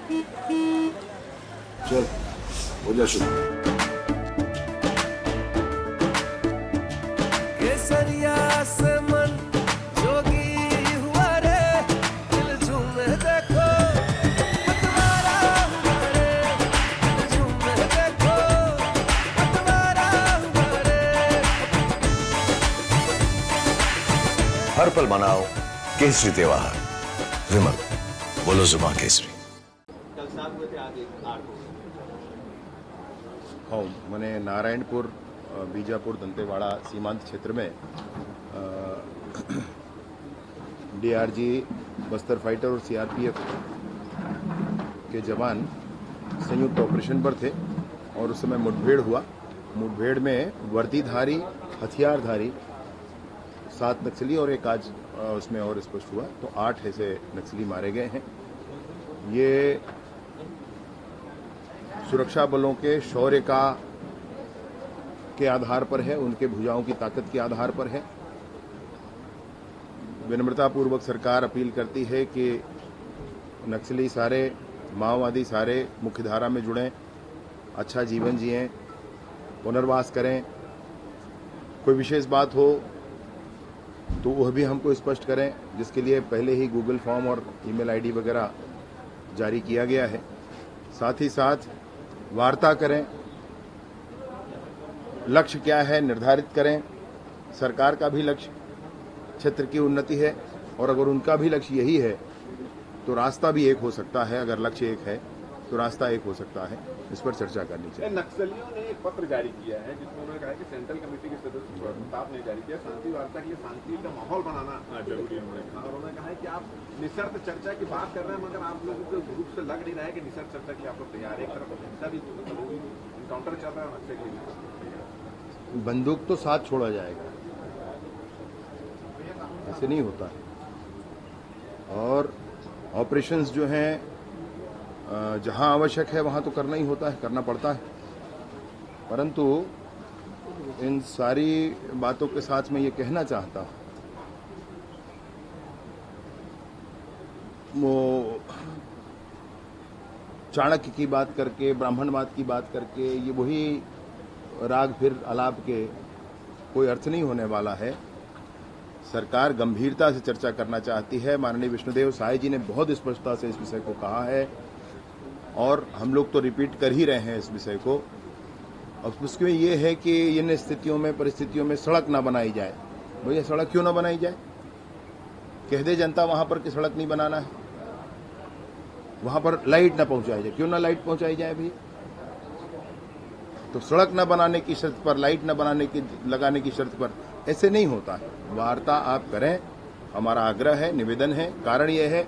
चल हो जा शुरू। केसरिया से मन जोगी हुआ रे, दिल झूमे देखो पतवारा हुआ रे, दिल झूमे देखो पतवारा हुआ रे। हर पल मनाओ केसरी त्योहार। विमल, बोलो जुबान केसरी। हाँ, मैंने नारायणपुर बीजापुर दंतेवाड़ा सीमांत क्षेत्र में डीआरजी बस्तर फाइटर और सीआरपीएफ के जवान संयुक्त ऑपरेशन पर थे और उस समय मुठभेड़ हुआ। मुठभेड़ में वर्दीधारी हथियारधारी 7 नक्सली और एक आज उसमें और स्पष्ट हुआ तो 8 ऐसे नक्सली मारे गए हैं। ये सुरक्षा बलों के शौर्य के आधार पर है, उनके भुजाओं की ताकत के आधार पर है। विनम्रतापूर्वक सरकार अपील करती है कि नक्सली सारे, माओवादी सारे मुख्यधारा में जुड़ें, अच्छा जीवन जिएं, पुनर्वास करें। कोई विशेष बात हो तो वह भी हमको स्पष्ट करें, जिसके लिए पहले ही गूगल फॉर्म और ईमेल आईडी वगैरह जारी किया गया है। साथ ही साथ वार्ता करें, लक्ष्य क्या है निर्धारित करें। सरकार का भी लक्ष्य क्षेत्र की उन्नति है और अगर उनका भी लक्ष्य यही है तो रास्ता भी एक हो सकता है। अगर लक्ष्य एक है तो रास्ता एक हो सकता है। इस पर चर्चा करनी चाहिए। नक्सलियों ने एक पत्र जारी किया है जिसमें उन्होंने कहा कि सेंट्रल कमेटी के सदस्य प्रताप ने जारी किया, शांति वार्ता के लिए शांति का माहौल बनाना जरूरी है उन्होंने कहा। और उन्होंने कहा है कि आप निशर्त चर्चा की बात कर रहे हैं मगर आप लोगों के ग्रुप से लग नहीं रहा है कि निशर्त चर्चा की आप लोग तैयार। एक तरफ हिंसा भी इनकाउंटर चल रहा है और नक्सली बंदूक तो साथ छोड़ा जाएगा, ऐसे नहीं होता है। और ऑपरेशंस जो हैं जहां आवश्यक है वहां तो करना ही होता है, करना पड़ता है। परंतु इन सारी बातों के साथ मैं ये कहना चाहता हूं, वो चाणक्य की बात करके, ब्राह्मणवाद की बात करके ये वही राग फिर आलाप के कोई अर्थ नहीं होने वाला है। सरकार गंभीरता से चर्चा करना चाहती है। माननीय विष्णुदेव साय जी ने बहुत स्पष्टता से इस विषय को कहा है और हम लोग तो रिपीट कर ही रहे हैं इस विषय को। अब उसमें यह है कि इन स्थितियों में, परिस्थितियों में सड़क ना बनाई जाए। भैया सड़क क्यों ना बनाई जाए? कह दे जनता वहां पर कि सड़क नहीं बनाना है, वहां पर लाइट ना पहुंचाई जाए। क्यों ना लाइट पहुंचाई जाए भैया? तो सड़क न बनाने की शर्त पर, लाइट न लगाने की शर्त पर ऐसे नहीं होता है। वार्ता आप करें, हमारा आग्रह है, निवेदन है। कारण यह है,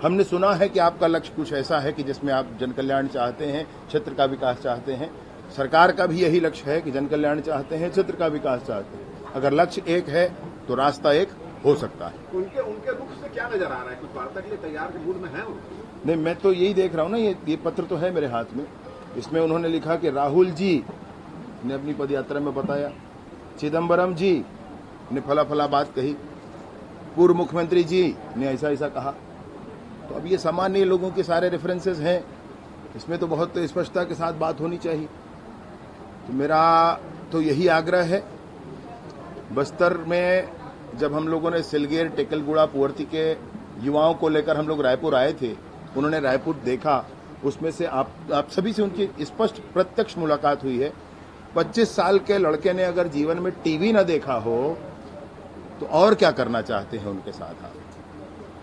हमने सुना है कि आपका लक्ष्य कुछ ऐसा है कि जिसमें आप जन कल्याण चाहते हैं, क्षेत्र का विकास चाहते हैं। सरकार का भी यही लक्ष्य है कि जन कल्याण चाहते हैं, क्षेत्र का विकास चाहते हैं। अगर लक्ष्य एक है तो रास्ता एक हो सकता है। उनके रुख से क्या नजर आ रहा है? कुछ वार्ता के लिए तैयार के मूड में है? नहीं, मैं तो यही देख रहा हूं ना, ये पत्र तो है मेरे हाथ में। इसमें उन्होंने लिखा कि राहुल जी ने अपनी पदयात्रा में बताया, चिदम्बरम जी ने फला फला बात कही, पूर्व मुख्यमंत्री जी ने ऐसा ऐसा कहा। तो अब ये सामान्य लोगों के सारे रेफरेंसेस हैं, इसमें तो बहुत स्पष्टता के साथ बात होनी चाहिए। तो मेरा तो यही आग्रह है। बस्तर में जब हम लोगों ने सिलगेर, टेकलगुड़ा, पुअर्ती के युवाओं को लेकर हम लोग रायपुर आए थे, उन्होंने रायपुर देखा, उसमें से आप सभी से उनकी स्पष्ट प्रत्यक्ष मुलाकात हुई है। 25 साल के लड़के ने अगर जीवन में टीवी न देखा हो तो और क्या करना चाहते हैं उनके साथ आप?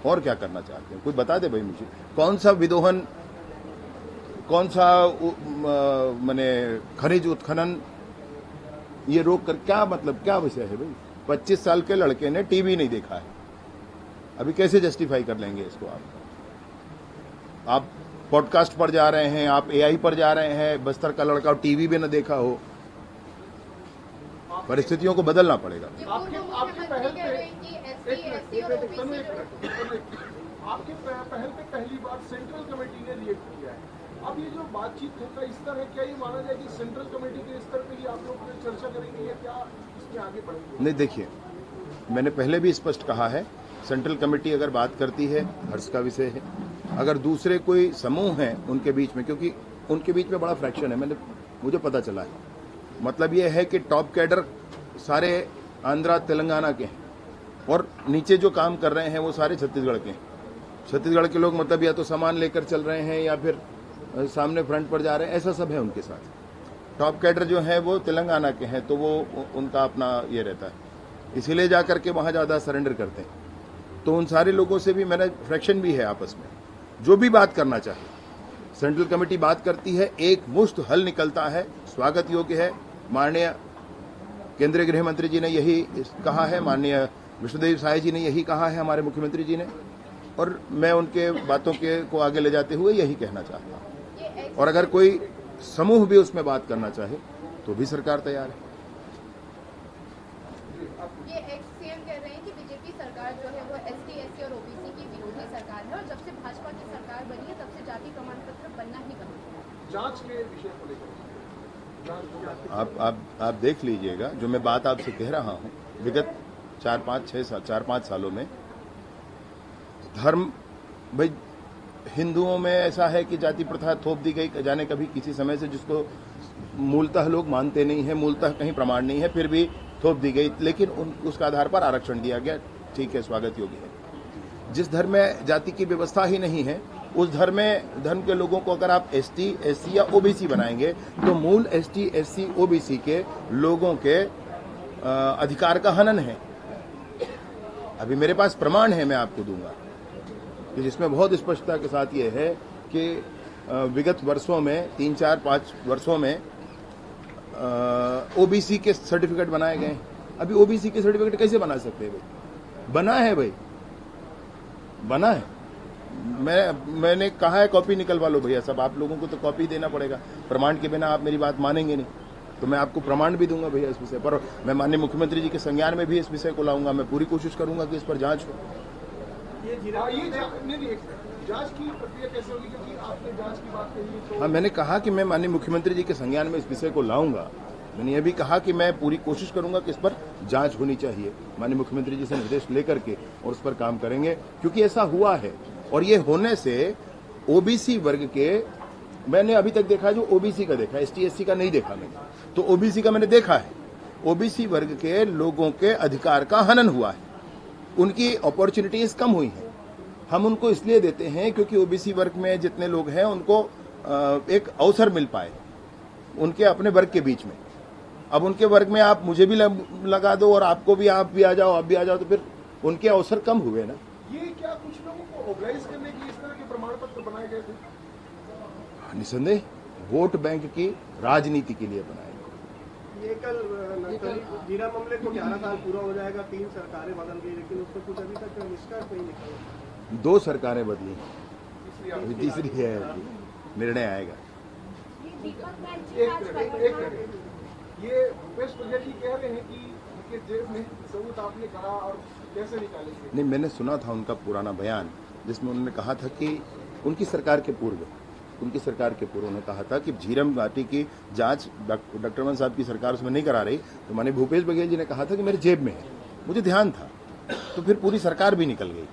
और क्या करना चाहते हैं? कोई बता दे भाई मुझे। कौन सा विदोहन, कौन सा माने खनिज उत्खनन ये रोक कर क्या मतलब, क्या विषय है भाई? 25 साल के लड़के ने टीवी नहीं देखा है, अभी कैसे जस्टिफाई कर लेंगे इसको? आप पॉडकास्ट पर जा रहे हैं, आप एआई पर जा रहे हैं, बस्तर का लड़का टीवी भी न देखा हो। परिस्थितियों को बदलना पड़ेगा। आपके पहल पे पहली बार सेंट्रल कमेटी ने रिएक्ट किया है। अब ये जो बातचीत का स्तर है, क्या ये माना जाए कि सेंट्रल कमेटी के स्तर पे ही आप लोग चर्चा करेंगे या क्या इसमें आगे बढ़ेंगे? नहीं, देखिए, मैंने पहले भी स्पष्ट कहा है, सेंट्रल कमेटी अगर बात करती है हर्ष का विषय है। अगर दूसरे कोई समूह हैं उनके बीच में, क्योंकि उनके बीच में बड़ा फ्रैक्शन है, मुझे पता चला है। मतलब ये है कि टॉप कैडर सारे आंध्रा तेलंगाना के हैं और नीचे जो काम कर रहे हैं वो सारे छत्तीसगढ़ के हैं। छत्तीसगढ़ के लोग मतलब या तो सामान लेकर चल रहे हैं या फिर सामने फ्रंट पर जा रहे हैं, ऐसा सब है उनके साथ। टॉप कैडर जो है वो तेलंगाना के हैं, तो वो उनका अपना ये रहता है, इसीलिए जाकर के वहां ज्यादा सरेंडर करते हैं। तो उन सारे लोगों से भी मैंने फ्रैक्शन भी है आपस में, जो भी बात करना चाहे सेंट्रल कमेटी बात करती है, एक मुश्त हल निकलता है, स्वागत योग्य है। माननीय केंद्रीय गृह मंत्री जी ने यही कहा है, माननीय विष्णुदेव साय जी ने यही कहा है, हमारे मुख्यमंत्री जी ने, और मैं उनके बातों को आगे ले जाते हुए यही कहना चाहता हूं। और अगर कोई समूह भी उसमें बात करना चाहे तो भी सरकार तैयार है। ये एक्स सीएम कह रहे हैं कि बीजेपी सरकार जो है वो एसटी, एससी और ओबीसी की विरोधी सरकार है और जब से भाजपा की सरकार बनी है तब से जाति प्रमाण पत्र बनना ही बंद है। जांच के विषय को लेकर आप देख लीजिएगा, जो मैं बात आपसे कह रहा हूं, विगत 4-5 सालों में धर्म, भाई हिंदुओं में ऐसा है कि जाति प्रथा थोप दी गई जाने कभी किसी समय से, जिसको मूलतः लोग मानते नहीं है, मूलतः कहीं प्रमाण नहीं है, फिर भी थोप दी गई, लेकिन उसका आधार पर आरक्षण दिया गया, ठीक है, स्वागत योग्य है। जिस धर्म में जाति की व्यवस्था ही नहीं है, उस धर्म के लोगों को अगर आप एसटी, एससी या ओबीसी बनाएंगे तो मूल एसटी, एससी, ओबीसी के लोगों के अधिकार का हनन है। अभी मेरे पास प्रमाण है, मैं आपको दूंगा, कि जिसमें बहुत स्पष्टता के साथ ये है कि विगत वर्षों में 3-4-5 वर्षों में ओबीसी के सर्टिफिकेट बनाए गए। अभी ओबीसी के सर्टिफिकेट कैसे बना सकते हैं भाई? बना है भाई, बना है। मैंने कहा है कॉपी निकलवा लो भैया, सब आप लोगों को तो कॉपी देना पड़ेगा, प्रमाण के बिना आप मेरी बात मानेंगे नहीं, तो मैं आपको प्रमाण भी दूंगा भैया इस विषय पर। मैं माननीय मुख्यमंत्री जी के संज्ञान में भी इस विषय को लाऊंगा, मैं पूरी कोशिश करूंगा कि इस पर जांच हो। जांच की प्रक्रिया कैसे होगी, क्योंकि आपने जांच की बात कही तो हाँ, मैंने कहा कि मैं माननीय मुख्यमंत्री जी के संज्ञान में इस विषय को लाऊंगा। मैंने ये भी कहा कि मैं पूरी कोशिश करूंगा कि इस पर जांच होनी चाहिए, माननीय मुख्यमंत्री जी से निर्देश लेकर के, और उस पर काम करेंगे, क्योंकि ऐसा हुआ है। और ये होने से ओबीसी वर्ग के, मैंने अभी तक देखा जो ओबीसी का देखा, एसटी, एससी का नहीं देखा मैंने, तो ओबीसी का मैंने देखा है। ओबीसी वर्ग के लोगों के अधिकार का हनन हुआ है, उनकी अपॉर्चुनिटीज कम हुई हैं। हम उनको इसलिए देते हैं क्योंकि ओबीसी वर्ग में जितने लोग हैं उनको एक अवसर मिल पाए उनके अपने वर्ग के बीच में। अब उनके वर्ग में आप मुझे भी लगा दो और आपको भी, आप भी आ जाओ, आप भी आ जाओ, तो फिर उनके अवसर कम हुए ना। ये क्या कुछ लोगों को ऑर्गेनाइज करने के लिए इस तरह के प्रमाण पत्र बनाए गए थे? निसंदेह वोट बैंक की राजनीति के लिए बनाए गए। ये कल जीरा मामले को 11 साल पूरा हो जाएगा, 3 सरकारें बदल गई, लेकिन उसमें कुछ अभी तक निष्कर्ष नहीं निकला। 2 सरकारें बदली, तीसरी है, निर्णय आएगा। ये भूपेश बघेल जी कह रहे हैं कि उनके जेब में सबूत आपने कहा और कैसे निकालेंगे? नहीं, मैंने सुना था उनका पुराना बयान, जिसमें उन्होंने कहा था कि उनकी सरकार के पूर्व उन्होंने कहा था कि झीरम घाटी की जांच डॉक्टर रमन साहब की सरकार उसमें नहीं करा रही, तो माननीय भूपेश बघेल जी ने कहा था कि मेरे जेब में है। मुझे ध्यान था, तो फिर पूरी सरकार भी निकल गई,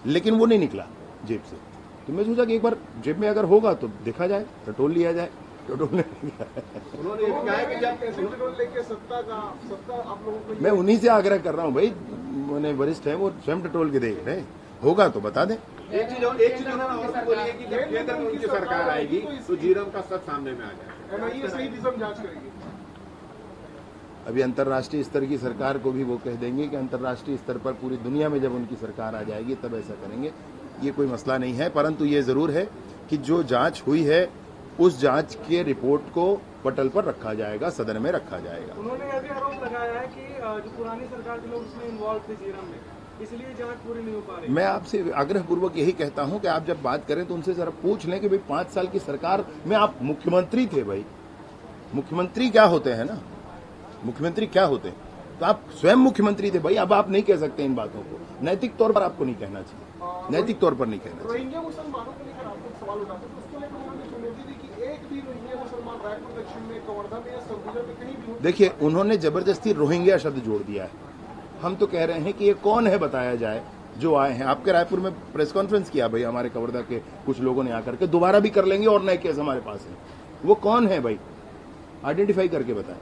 लेकिन वो नहीं निकला जेब से। तो मैं सोचा कि एक बार जेब में अगर होगा तो देखा जाए, टटोल लिया जाए। टटोलने उन्होंने कहा है कि जब कैसे टटोल लेके सत्ता आप लोगों को, मैं उन्हीं से आग्रह कर रहा हूँ भाई, मैंने वरिष्ठ है, वो स्वयं टटोल के देख रहे, होगा तो बता दें। एक चीज उन्होंने और बोली है कि जब केंद्र में उनकी सरकार आएगी तो जीरम का सच सामने में आ जाएगा। एनआईए सही दिशा में जांच करेगी। अभी अंतर्राष्ट्रीय स्तर की सरकार को भी वो कह देंगे कि अंतर्राष्ट्रीय स्तर पर पूरी दुनिया में जब उनकी सरकार आ जाएगी तब ऐसा करेंगे। ये कोई मसला नहीं है, परंतु ये जरूर है कि जो जांच हुई है उस जांच के रिपोर्ट को पटल पर रखा जाएगा, सदन में रखा जाएगा। उन्होंने यह भी आरोप लगाया है कि जो पुरानी सरकार के लोग उसमें इन्वॉल्व थे जीरम में, इसलिए जांच पूरी नहीं हो पा रही। मैं आपसे आग्रहपूर्वक यही कहता हूं कि आप जब बात करें तो उनसे जरा पूछ लें कि भाई 5 साल की सरकार में आप मुख्यमंत्री थे। भाई मुख्यमंत्री क्या होते हैं ना, मुख्यमंत्री क्या होते हैं, तो आप स्वयं मुख्यमंत्री थे भाई। अब आप नहीं कह सकते इन बातों को, नैतिक तौर पर आपको नहीं कहना चाहिए, नैतिक तौर पर नहीं कहना चाहिए। रोहिंग्या मुसलमानों को लेकर आपको सवाल उठाते हैं, तो उसको लेकर उन्होंने चुनौती दी कि एक भी रोहिंग्या मुसलमान रायपुर दक्षिण में, कवर्धा में या सरगुजा में कहीं भी हो। देखिए, उन्होंने जबरदस्ती रोहिंग्या शब्द जोड़ दिया है। हम तो कह रहे हैं कि ये कौन है बताया जाए, जो आए हैं। आपके रायपुर में प्रेस कॉन्फ्रेंस किया भाई हमारे कवर्धा के कुछ लोगों ने आकर के, दोबारा भी कर लेंगे और नए केस हमारे पास हैं। वो कौन है भाई, आइडेंटिफाई करके बताएं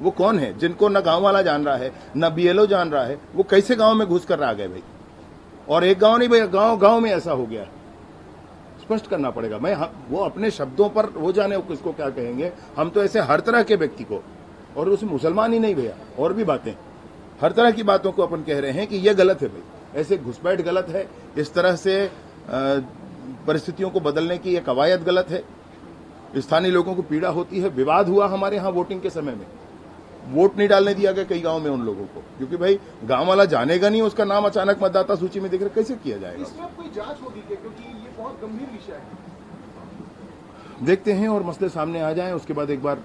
वो कौन है, जिनको न गांव वाला जान रहा है न बीएलओ जान रहा है, वो कैसे गांव में घुस कर आ गए भाई। और एक गांव नहीं भाई, गांव गांव में ऐसा हो गया, स्पष्ट करना पड़ेगा। मैं वो अपने शब्दों पर वो जाने वो किसको क्या कहेंगे, हम तो ऐसे हर तरह के व्यक्ति को, और उसमें मुसलमान ही नहीं भैया, और भी बातें, हर तरह की बातों को अपन कह रहे हैं कि ये गलत है भाई, ऐसे घुसपैठ गलत है, इस तरह से परिस्थितियों को बदलने की ये कवायद गलत है। स्थानीय लोगों को पीड़ा होती है। विवाद हुआ हमारे यहाँ वोटिंग के समय में, वोट नहीं डालने दिया गया कई गांव में उन लोगों को, क्योंकि भाई गांव वाला जानेगा नहीं, उसका नाम अचानक मतदाता सूची में दिख रहा, कैसे किया जाएगा। इसमें अब कोई जांच होगी क्या, क्योंकि ये बहुत गंभीर विषय है। देखते हैं और मसले सामने आ जाएं, उसके बाद एक बार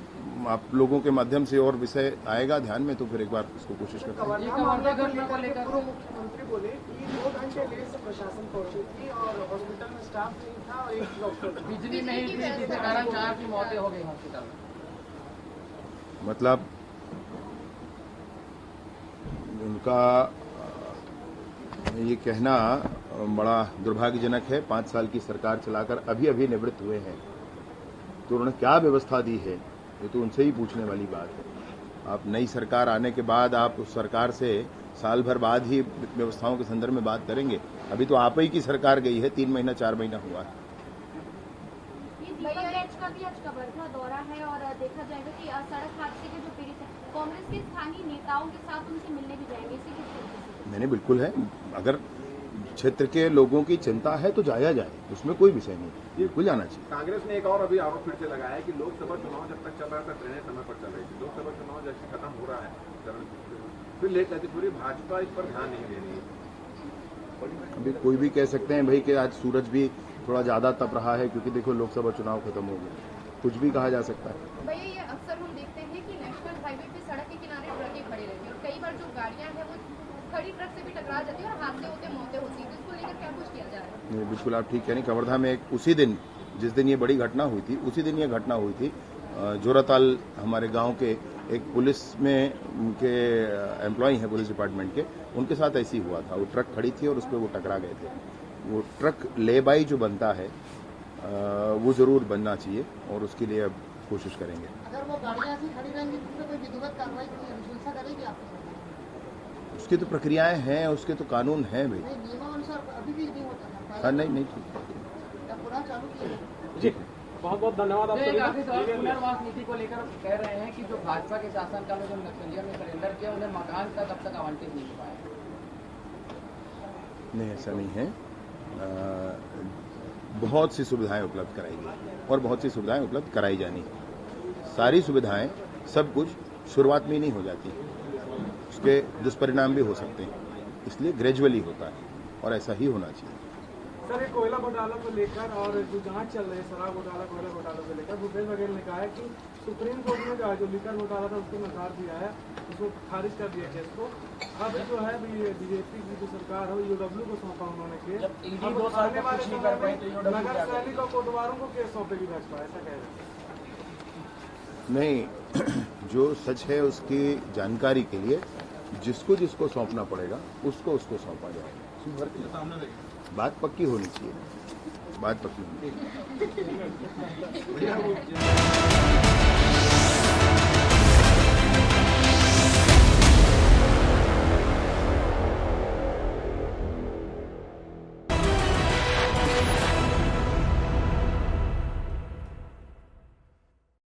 आप लोगों के माध्यम से और विषय आएगा ध्यान में, तो फिर एक बार उसको कोशिश करते हैं। मुख्यमंत्री बोले कि 2 घंटे लेट से प्रशासन पहुंची थी और हॉस्पिटल में स्टाफ नहीं था और एक डॉक्टर, बिजली नहीं थी, जिसके कारण 4 की मौतें हो गई हॉस्पिटल में। मतलब उनका ये कहना बड़ा दुर्भाग्यजनक है। 5 साल की सरकार चलाकर अभी अभी निवृत्त हुए हैं, तो उन्होंने क्या व्यवस्था दी है ये तो उनसे ही पूछने वाली बात है। आप नई सरकार आने के बाद आप उस सरकार से साल भर बाद ही व्यवस्थाओं के संदर्भ में बात करेंगे। अभी तो आप ही की सरकार गई है, 3 महीना 4 महीना हुआ है। का भी आज कवर्धा दौरा है और देखा जाएगा कि सड़क हादसे के जो पीड़ित है, कांग्रेस के स्थानीय नेताओं के साथ उनसे मिलने भी जाएंगे, इसी के मैंने बिल्कुल है, अगर क्षेत्र के लोगों की चिंता है तो जाया जाए, उसमें कोई विषय नहीं, बिल्कुल जाना चाहिए। कांग्रेस ने एक और अभी आरोप फिर से लगाया है कि लोकसभा चुनाव जब तक चल रहा था ट्रेनें समय पर चल रही थी, लोकसभा चुनाव जैसे खत्म हो रहा है फिर लेट जाती, पूरी भाजपा इस पर ध्यान नहीं दे रही है। अभी कोई भी कह सकते हैं भाई कि आज सूरज भी थोड़ा ज्यादा तप रहा है, क्योंकि देखो लोकसभा चुनाव खत्म हो गया, कुछ भी कहा जा सकता है। भैया ये अक्सर हम देखते हैं कि नेशनल हाईवे पे सड़क के किनारे ट्रकें खड़ी रहती है और कई बार जो गाड़ियां हैं वो खड़ी ट्रक से भी टकरा जाती है और हादसे होते मौतें होती है, इसको लेकर क्या कुछ किया जा रहा है? नहीं, बिल्कुल आप ठीक कह रही। कवर्धा में उसी दिन जिस दिन ये बड़ी घटना हुई थी, उसी दिन ये घटना हुई थी। जोराताल हमारे गांव के एक पुलिस में उनके एम्प्लॉय हैं पुलिस डिपार्टमेंट के, उनके साथ ऐसी हुआ था। वो ट्रक खड़ी थी और उस पर वो टकरा गए थे। वो ट्रक ले बाई जो बनता है वो जरूर बनना चाहिए और उसके लिए अब कोशिश करेंगे। अगर वो गाड़ियां ऐसी खड़ी रहेंगी तो कोई विधिवत कार्रवाई अनुशंसा करेगी आप? उसकी तो प्रक्रियाएं हैं, उसके तो कानून हैं भाई। नियमानुसार अभी भी नहीं होता। हाँ नहीं पुनः चालू किया जी। बहुत बहुत धन्यवाद आपका। पुनर्वास नीति को लेकर कह रहे हैं कि जो भाजपा के शासनकाल में जो नक्सलियों ने सरेंडर किया उन्हें मकान का तब तक आवंटित नहीं हुआ है। नहीं, ऐसा नहीं है। बहुत सी सुविधाएं उपलब्ध कराई गई और बहुत सी सुविधाएं उपलब्ध कराई जानी है। सारी सुविधाएं सब कुछ शुरुआत में ही नहीं हो जाती, उसके दुष्परिणाम भी हो सकते हैं, इसलिए ग्रेजुअली होता है और ऐसा ही होना चाहिए। सर, ये कोयला घोटाला को लेकर और जो जांच चल रही है शराब घोटाला कोयला घोटाला को लेकर, भूपेश बघेल ने कहा है कि सुप्रीम कोर्ट में जो लिकर घोटाला था उसको नकार दिया है, उसको खारिज कर दिया केस को। अब जो है बीजेपी की जो सरकार है यूडब्ल्यू को सौंपा उन्होंने केस। आने वाले समय में नगर सैनिक और कोटवारों को केस सौंपेगी भाजपा, ऐसा कह रहे हैं। नहीं, जो सच है उसकी जानकारी के लिए जिसको जिसको सौंपना पड़ेगा उसको सौंपा जाएगा। बात पक्की होनी चाहिए, बात पक्की होनी चाहिए।